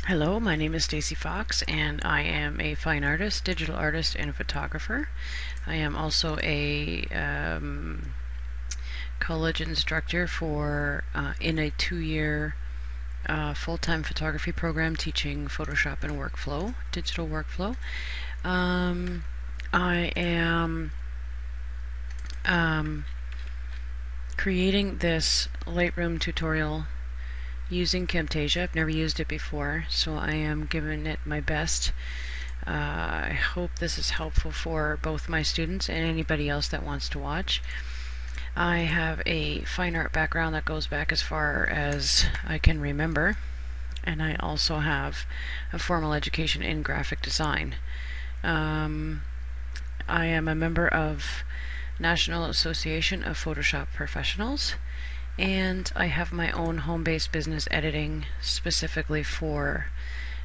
Hello, my name is Stacey Fox, and I am a fine artist, digital artist, and photographer. I am also a college instructor for in a 2-year full-time photography program teaching Photoshop and workflow, digital workflow. I am creating this Lightroom tutorial using Camtasia. I've never used it before, so I am giving it my best. I hope this is helpful for both my students and anybody else that wants to watch. I have a fine art background that goes back as far as I can remember, and I also have a formal education in graphic design. I am a member of National Association of Photoshop Professionals, and I have my own home-based business editing specifically for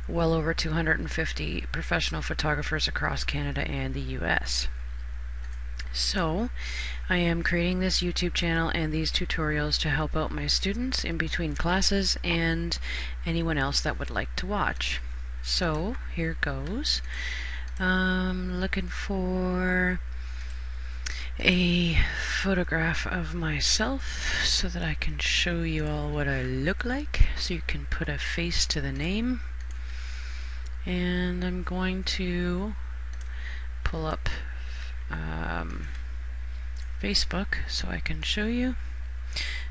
well over 250 professional photographers across Canada and the US. So I am creating this YouTube channel and these tutorials to help out my students in between classes and anyone else that would like to watch. So here goes. Looking for a photograph of myself so that I can show you all what I look like, so you can put a face to the name. And I'm going to pull up Facebook so I can show you.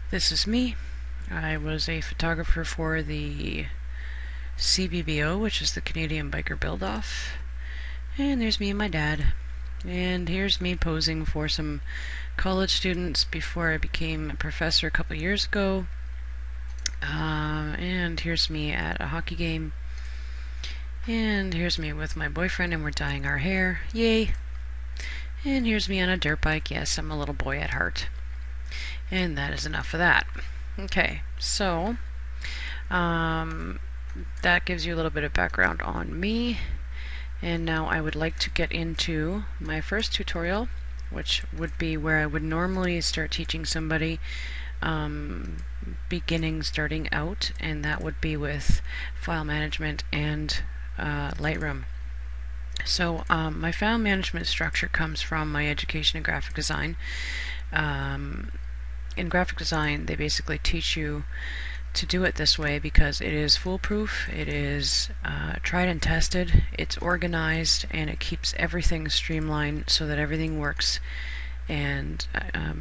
This is me. I was a photographer for the CBBO, which is the Canadian Biker Build-Off. And there's me and my dad. And here's me posing for some college students before I became a professor a couple years ago. And here's me at a hockey game. And here's me with my boyfriend, and we're dyeing our hair. Yay! And here's me on a dirt bike. Yes, I'm a little boy at heart. And that is enough of that. Okay, so that gives you a little bit of background on me. And now I would like to get into my first tutorial, which would be where I would normally start teaching somebody starting out, and that would be with file management and Lightroom. So my file management structure comes from my education in graphic design. In graphic design, they basically teach you to do it this way because it is foolproof, it is tried and tested, it's organized, and it keeps everything streamlined so that everything works and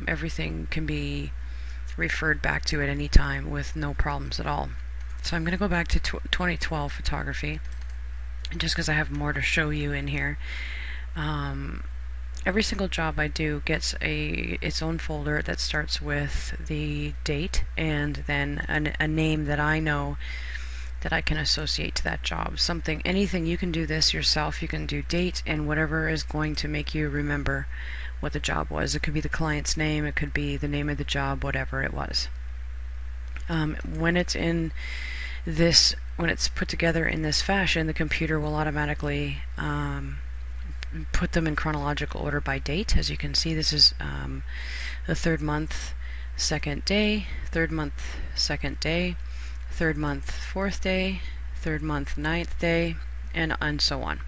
everything can be referred back to at any time with no problems at all. So I'm going to go back to 2012 photography, just because I have more to show you in here. Every single job I do gets its own folder that starts with the date and then a name that I know that I can associate to that job. Anything, you can do this yourself. You can do date and whatever is going to make you remember what the job was. It could be the client's name, it could be the name of the job, whatever it was. When it's put together in this fashion, the computer will automatically put them in chronological order by date. As you can see, this is the third month, second day, third month, second day, third month, fourth day, third month, ninth day, and so on.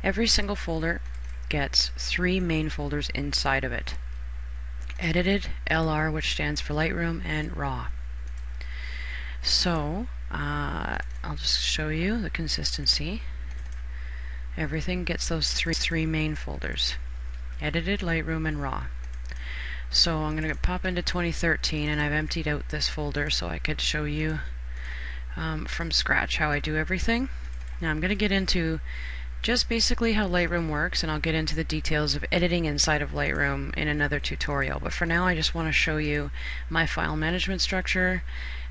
Every single folder gets 3 main folders inside of it: edited, LR, which stands for Lightroom, and raw. So I'll just show you the consistency. Everything gets those three main folders: edited, Lightroom, and raw. So I'm going to pop into 2013, and I've emptied out this folder so I could show you from scratch how I do everything. Now I'm going to get into just basically how Lightroom works, and I'll get into the details of editing inside of Lightroom in another tutorial. But for now, I just want to show you my file management structure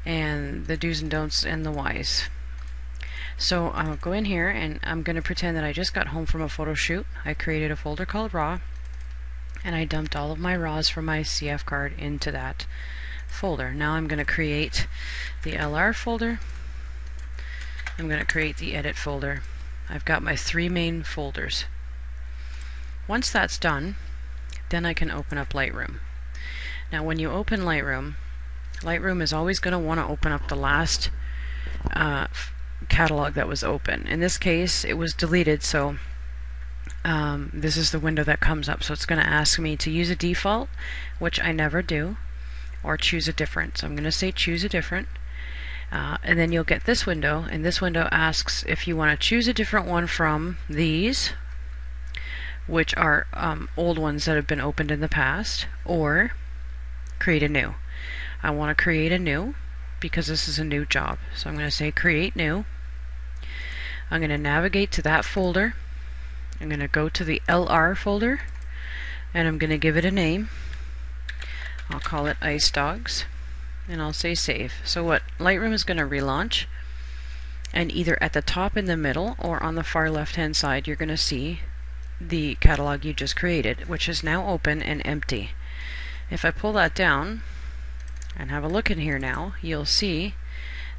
and the do's and don'ts and the whys. So I'll go in here, and I'm going to pretend that I just got home from a photo shoot. I created a folder called raw, and I dumped all of my raws from my CF card into that folder. Now I'm going to create the LR folder. I'm going to create the edit folder. I've got my 3 main folders. Once that's done, then I can open up Lightroom. Now when you open Lightroom, Lightroom is always going to want to open up the last catalog that was open. In this case, it was deleted, so this is the window that comes up. So it's going to ask me to use a default, which I never do, or choose a different. So I'm going to say choose a different. And then you'll get this window, and this window asks if you want to choose a different one from these, which are old ones that have been opened in the past, or create a new. I want to create a new because this is a new job. So I'm going to say create new. I'm going to navigate to that folder. I'm going to go to the LR folder, and I'm going to give it a name. I'll call it Ice Dogs, and I'll say save. So what Lightroom is going to relaunch, and either at the top in the middle or on the far left hand side you're going to see the catalog you just created, which is now open and empty. If I pull that down and have a look in here now, you'll see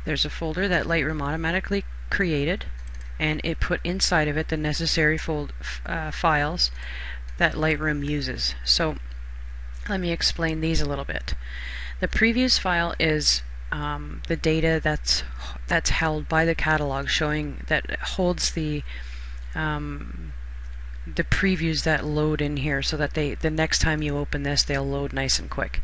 there's a folder that Lightroom automatically created, and it put inside of it the necessary files that Lightroom uses. So let me explain these a little bit. The previews file is the data that's held by the catalog, showing that it holds the previews that load in here, so that the next time you open this, they'll load nice and quick.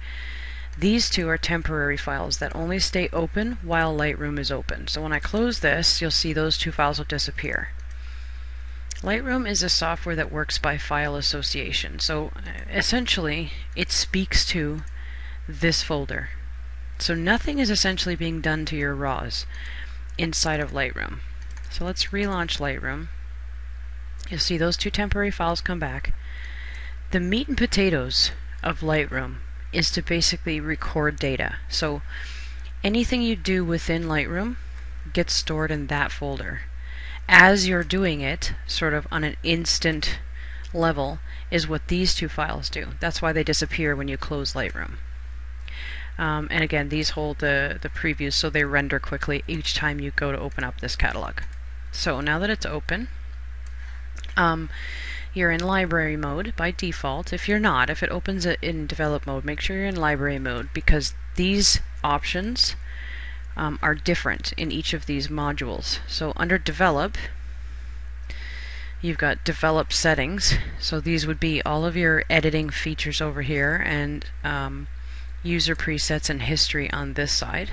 These two are temporary files that only stay open while Lightroom is open. So when I close this, you'll see those two files will disappear. Lightroom is a software that works by file association. So essentially, it speaks to this folder. So nothing is essentially being done to your RAWs inside of Lightroom. So let's relaunch Lightroom. You'll see those two temporary files come back. The meat and potatoes of Lightroom is to basically record data. So anything you do within Lightroom gets stored in that folder. As you're doing it, sort of on an instant level, is what these two files do. That's why they disappear when you close Lightroom. And again, these hold the previews, so they render quickly each time you go to open up this catalog. So now that it's open, you're in library mode by default. If you're not, if it opens it in develop mode, make sure you're in library mode, because these options are different in each of these modules. So under develop, you've got develop settings. So these would be all of your editing features over here, and user presets and history on this side.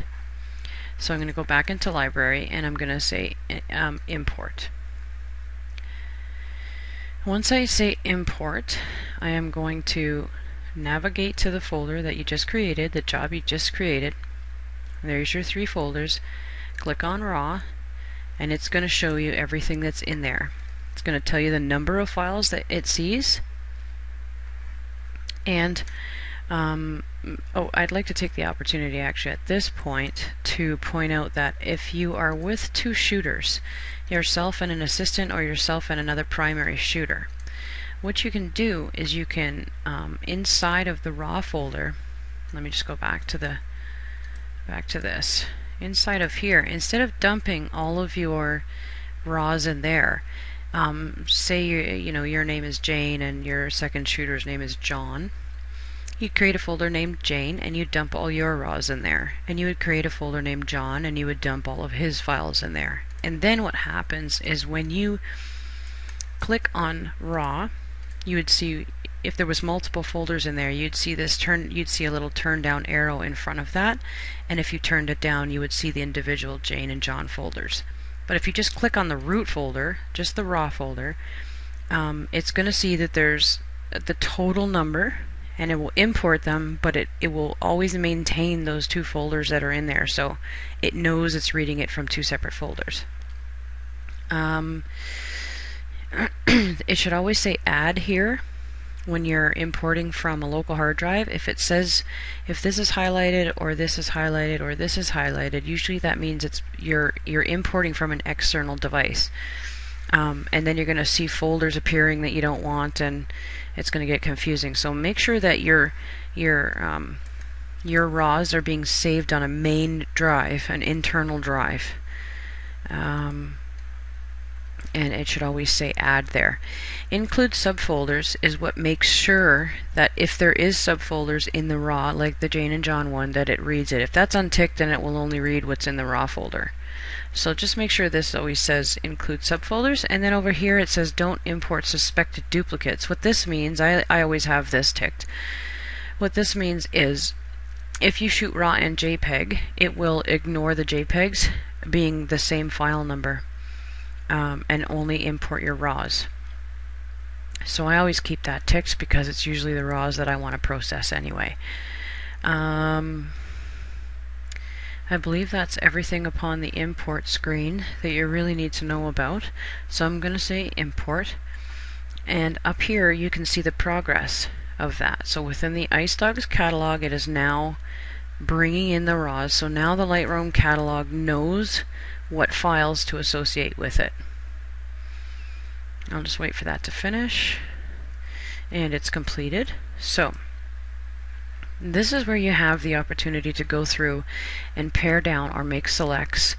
So I'm going to go back into library, and I'm going to say import. Once I say import, I am going to navigate to the folder that you just created, the job you just created. There's your three folders. Click on RAW, and it's going to show you everything that's in there. It's going to tell you the number of files that it sees. And I'd like to take the opportunity actually at this point to point out that if you are with two shooters, yourself and an assistant, or yourself and another primary shooter, what you can do is you can inside of the RAW folder, let me just go back to this. Inside of here, instead of dumping all of your RAWs in there, say your name is Jane and your second shooter's name is John, you'd create a folder named Jane and you'd dump all your RAWs in there, and you would create a folder named John and you would dump all of his files in there. And then what happens is when you click on RAW, you would see, if there was multiple folders in there, you'd see you'd see a little turn down arrow in front of that, and if you turned it down, you would see the individual Jane and John folders. But if you just click on the root folder, just the RAW folder, it's going to see that there's the total number, and it will import them, but it will always maintain those two folders that are in there, so it knows it's reading it from two separate folders. It should always say add here when you're importing from a local hard drive. If it says, if this is highlighted or this is highlighted or this is highlighted, usually that means you're importing from an external device. And then you're going to see folders appearing that you don't want, and it's going to get confusing. So make sure that your RAWs are being saved on a main drive, an internal drive. and it should always say add there. Include subfolders is what makes sure that if there is subfolders in the raw, like the Jane and John one, that it reads it. If that's unticked, then it will only read what's in the raw folder. So just make sure this always says include subfolders, and then over here it says don't import suspected duplicates. What this means, I always have this ticked. What this means is if you shoot RAW and JPEG, it will ignore the JPEGs being the same file number and only import your RAWs. So I always keep that ticked because it's usually the RAWs that I want to process anyway. I believe that's everything upon the import screen that you really need to know about. So I'm going to say import, and up here you can see the progress of that. So within the Ice Dogs catalog, it is now bringing in the RAWs. So now the Lightroom catalog knows what files to associate with it. I'll just wait for that to finish, and it's completed. So this is where you have the opportunity to go through and pare down or make selects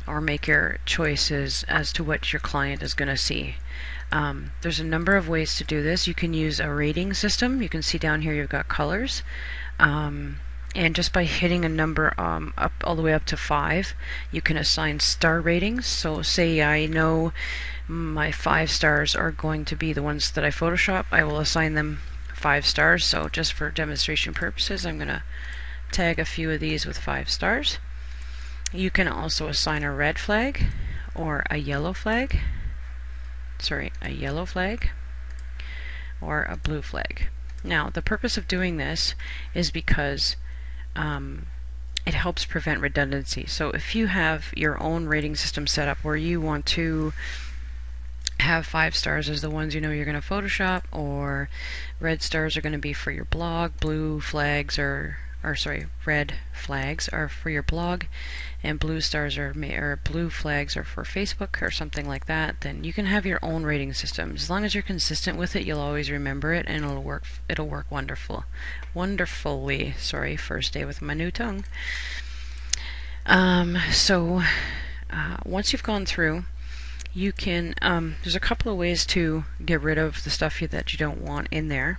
or make your choices as to what your client is going to see. There's a number of ways to do this. You can use a rating system. You can see down here you've got colors. And just by hitting a number up all the way up to 5, you can assign star ratings. So say I know my 5 stars are going to be the ones that I Photoshop, I will assign them 5 stars. So just for demonstration purposes, I'm going to tag a few of these with 5 stars. You can also assign a red flag or a yellow flag. Sorry, a yellow flag or a blue flag. Now, the purpose of doing this is because it helps prevent redundancy. So if you have your own rating system set up where you want to have 5 stars as the ones you know you're going to Photoshop, or red stars are going to be for your blog, blue flags or sorry, red flags are for your blog, and blue stars or blue flags are for Facebook or something like that, then you can have your own rating system. As long as you're consistent with it, you'll always remember it, and it'll work wonderfully. Sorry, first day with my new tongue. Once you've gone through, you can there's a couple of ways to get rid of the stuff that you don't want in there.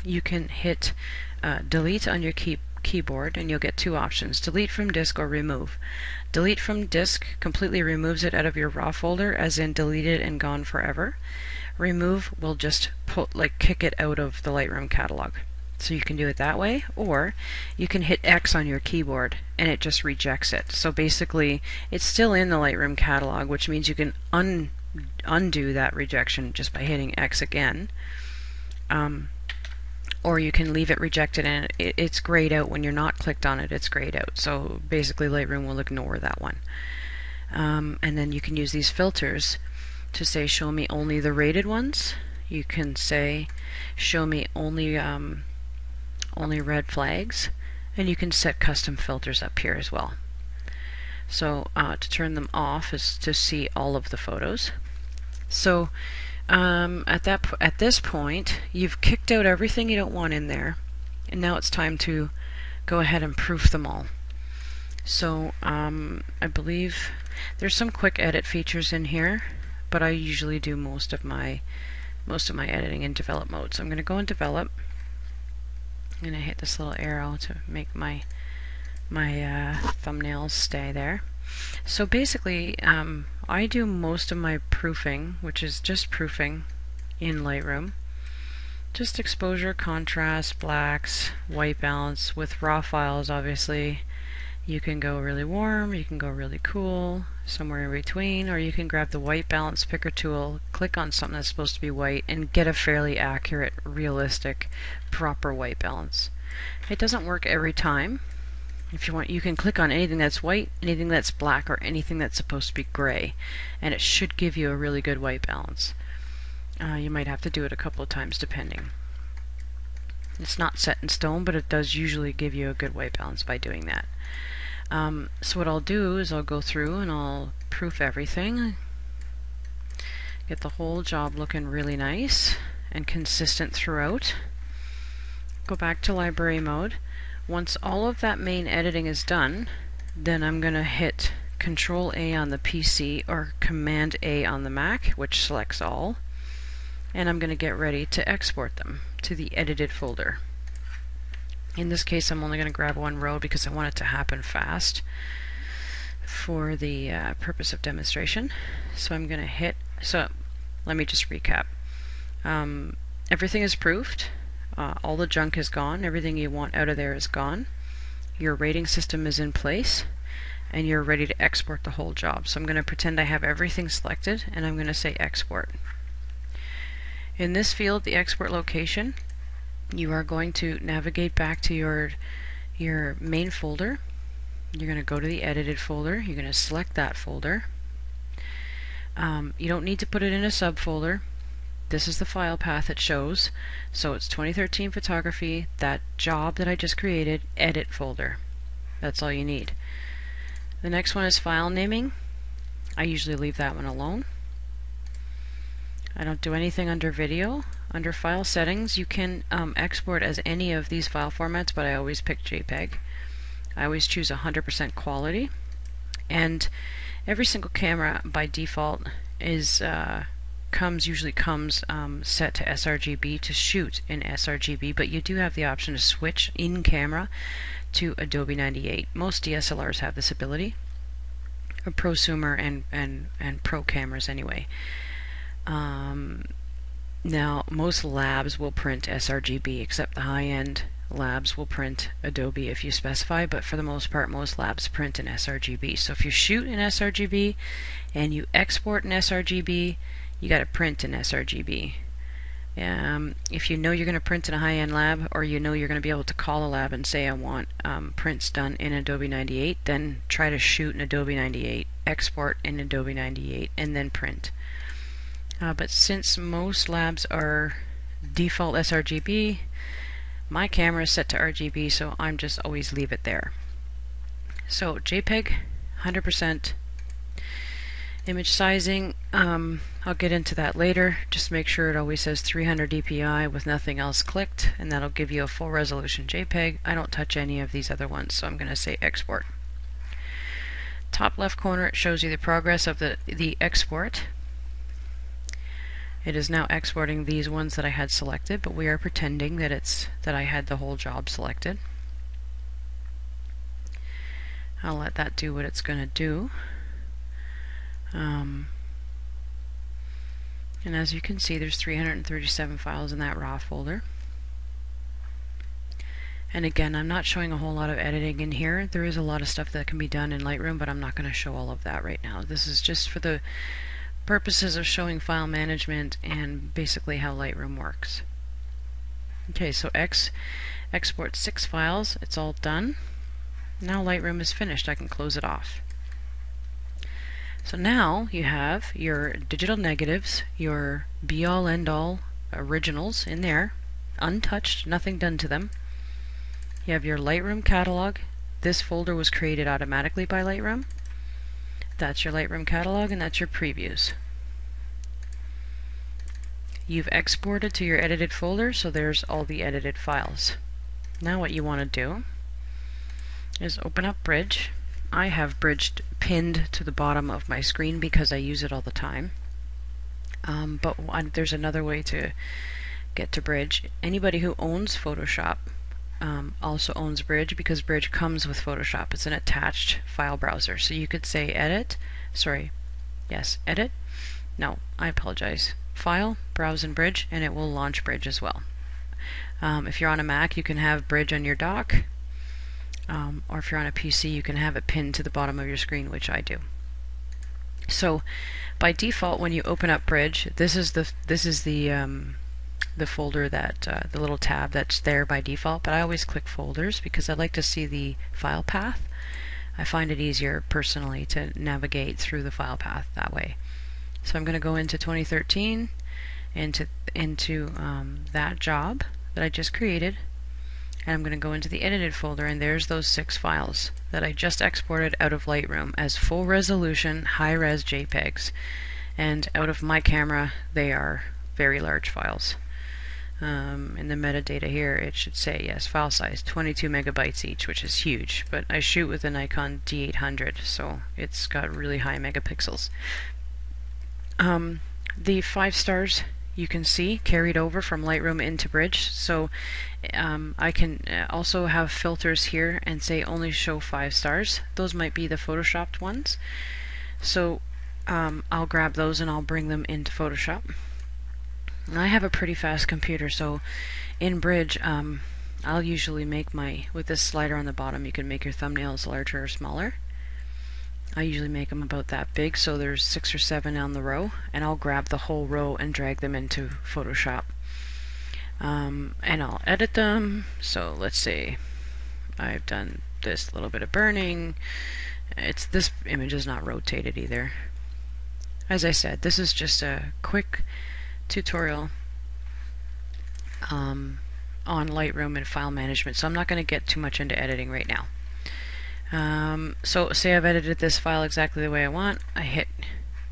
You can hit delete on your keyboard, and you'll get 2 options: delete from disk or remove. Delete from disk completely removes it out of your raw folder, as in deleted and gone forever. Remove will just kick it out of the Lightroom catalog. So you can do it that way, or you can hit X on your keyboard and it just rejects it. So basically it's still in the Lightroom catalog, which means you can undo that rejection just by hitting X again. Or you can leave it rejected and it's grayed out. When you're not clicked on it, it's grayed out. So basically Lightroom will ignore that one. And then you can use these filters to say show me only the rated ones. You can say show me only red flags, and you can set custom filters up here as well. So to turn them off is to see all of the photos. So at this point, you've kicked out everything you don't want in there, and now it's time to go ahead and proof them all. So I believe there's some quick edit features in here, but I usually do most of my editing in develop mode. So I'm going to go in develop. I'm going to hit this little arrow to make my thumbnails stay there. So basically, I do most of my proofing, which is just proofing in Lightroom. Just exposure, contrast, blacks, white balance. With raw files, obviously, you can go really warm, you can go really cool, somewhere in between, or you can grab the white balance picker tool, click on something that's supposed to be white, and get a fairly accurate, realistic, proper white balance. It doesn't work every time. If you want, you can click on anything that's white, anything that's black, or anything that's supposed to be gray, and it should give you a really good white balance. You might have to do it a couple of times depending. It's not set in stone, but it does usually give you a good white balance by doing that. So what I'll do is I'll go through and I'll proof everything, get the whole job looking really nice and consistent throughout. Go back to library mode. Once all of that main editing is done, then I'm going to hit Control A on the PC or Command A on the Mac, which selects all, and I'm going to get ready to export them to the edited folder. In this case, I'm only going to grab one row because I want it to happen fast for the purpose of demonstration. So I'm going to hit, so let me just recap. Everything is proofed, all the junk is gone, everything you want out of there is gone, your rating system is in place, and you're ready to export the whole job. So I'm going to pretend I have everything selected, and I'm going to say export. In this field, the export location, you are going to navigate back to your main folder. You're going to go to the edited folder. You're going to select that folder. You don't need to put it in a subfolder. This is the file path it shows. So it's 2013 photography, that job that I just created, edit folder. That's all you need. The next one is file naming. I usually leave that one alone. I don't do anything under video. Under file settings, you can export as any of these file formats, but I always pick JPEG. I always choose 100% quality, and every single camera by default is usually comes set to sRGB to shoot in sRGB, but you do have the option to switch in camera to Adobe 98. Most DSLRs have this ability, or prosumer and pro cameras anyway. Now, most labs will print sRGB, except the high-end labs will print Adobe if you specify, but for the most part, most labs print in sRGB. So if you shoot in sRGB and you export in sRGB, you got to print in sRGB. If you know you're going to print in a high-end lab, or you know you're going to be able to call a lab and say I want prints done in Adobe 98, then try to shoot in Adobe 98, export in Adobe 98, and then print. But since most labs are default sRGB, my camera is set to RGB, so I'm just always leave it there. So JPEG, 100%. Image sizing, I'll get into that later. Just make sure it always says 300 dpi with nothing else clicked, and that'll give you a full resolution JPEG. I don't touch any of these other ones, so I'm going to say export. Top left corner, it shows you the progress of the export. It is now exporting these ones that I had selected, but we are pretending that I had the whole job selected. I'll let that do what it's going to do. And as you can see, there's 337 files in that raw folder. And again, I'm not showing a whole lot of editing in here. There is a lot of stuff that can be done in Lightroom, but I'm not going to show all of that right now. This is just for the purposes of showing file management and basically how Lightroom works. Okay, so export 6 files. It's all done. Now Lightroom is finished. I can close it off. So now you have your digital negatives, your be-all end-all originals in there, untouched, nothing done to them. You have your Lightroom catalog. This folder was created automatically by Lightroom. That's your Lightroom catalog, and that's your previews. You've exported to your edited folder, so there's all the edited files. Now what you want to do is open up Bridge. I have Bridge pinned to the bottom of my screen because I use it all the time. But there's another way to get to Bridge. Anybody who owns Photoshop also owns Bridge, because Bridge comes with Photoshop. It's an attached file browser. So you could say edit, no, I apologize, File, Browse in Bridge, and it will launch Bridge as well. If you're on a Mac, you can have Bridge on your dock, or if you're on a PC, you can have it pinned to the bottom of your screen, which I do. So by default, when you open up Bridge, this is the folder that the little tab that's there by default, but I always click folders because I like to see the file path. I find it easier personally to navigate through the file path that way. So I'm going to go into 2013, into that job that I just created, and I'm going to go into the edited folder, and there's those 6 files that I just exported out of Lightroom as full resolution high-res JPEGs, and out of my camera they are very large files. In the metadata here, it should say, yes, file size 22 megabytes each, which is huge, but I shoot with a Nikon D800, so it's got really high megapixels. The 5 stars you can see carried over from Lightroom into Bridge, so I can also have filters here and say only show 5 stars. Those might be the photoshopped ones, so I'll grab those and I'll bring them into Photoshop. And I have a pretty fast computer, so in Bridge I'll usually make with this slider on the bottom, you can make your thumbnails larger or smaller. I usually make them about that big, so there's 6 or 7 on the row, and I'll grab the whole row and drag them into Photoshop. And I'll edit them. So let's say I've done this little bit of burning. This image is not rotated either. As I said, this is just a quick tutorial on Lightroom and file management, so I'm not going to get too much into editing right now. So say I've edited this file exactly the way I want. I hit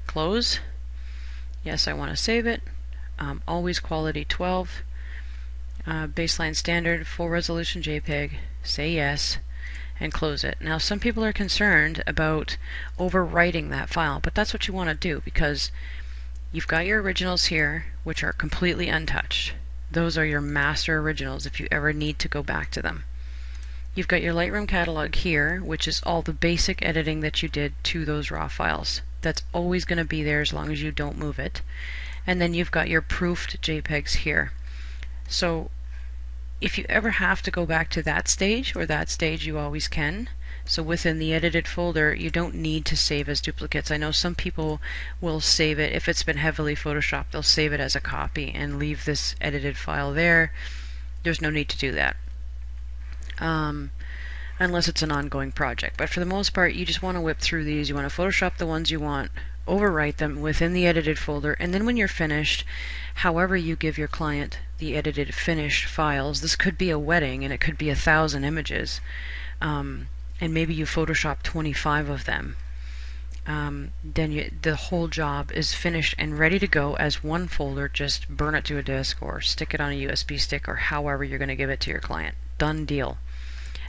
close. Yes, I want to save it. Always quality 12. Baseline standard, full resolution JPEG. Say yes and close it. Now some people are concerned about overwriting that file, but that's what you want to do, because you've got your originals here, which are completely untouched. Those are your master originals if you ever need to go back to them. You've got your Lightroom catalog here, which is all the basic editing that you did to those raw files. That's always going to be there as long as you don't move it. And then you've got your proofed JPEGs here. So if you ever have to go back to that stage, you always can. So within the edited folder, you don't need to save as duplicates. I know some people will save it. If it's been heavily photoshopped, they'll save it as a copy and leave this edited file there. There's no need to do that. Unless it's an ongoing project. But for the most part, you just want to whip through these. You want to Photoshop the ones you want, overwrite them within the edited folder, and then when you're finished, however you give your client the edited finished files, this could be a wedding and it could be 1,000 images, and maybe you Photoshop 25 of them, then the whole job is finished and ready to go as one folder. Just burn it to a disk or stick it on a USB stick or however you're going to give it to your client. Done deal.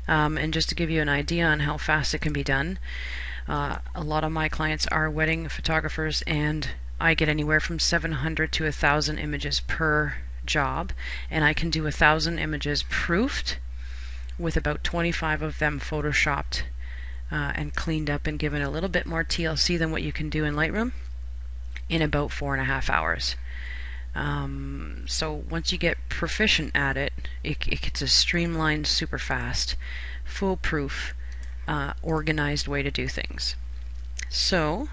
And just to give you an idea on how fast it can be done, a lot of my clients are wedding photographers, and I get anywhere from 700 to 1,000 images per job, and I can do 1,000 images proofed with about 25 of them photoshopped and cleaned up and given a little bit more TLC than what you can do in Lightroom in about 4.5 hours. So once you get proficient at it, it gets a streamlined, super fast, foolproof, organized way to do things. So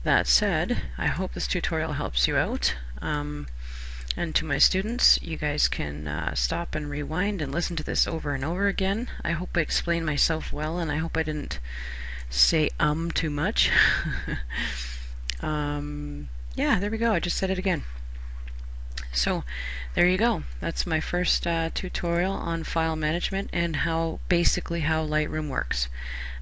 that said, I hope this tutorial helps you out. And to my students, you guys can stop and rewind and listen to this over and over again. I hope I explained myself well, and I hope I didn't say too much. Yeah, there we go. I just said it again. So there you go. That's my first tutorial on file management and basically how Lightroom works.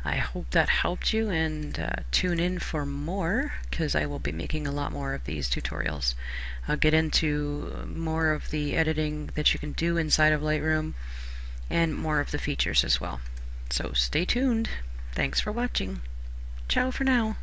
I hope that helped you, and tune in for more, because I will be making a lot more of these tutorials. I'll get into more of the editing that you can do inside of Lightroom and more of the features as well. So stay tuned. Thanks for watching. Ciao for now.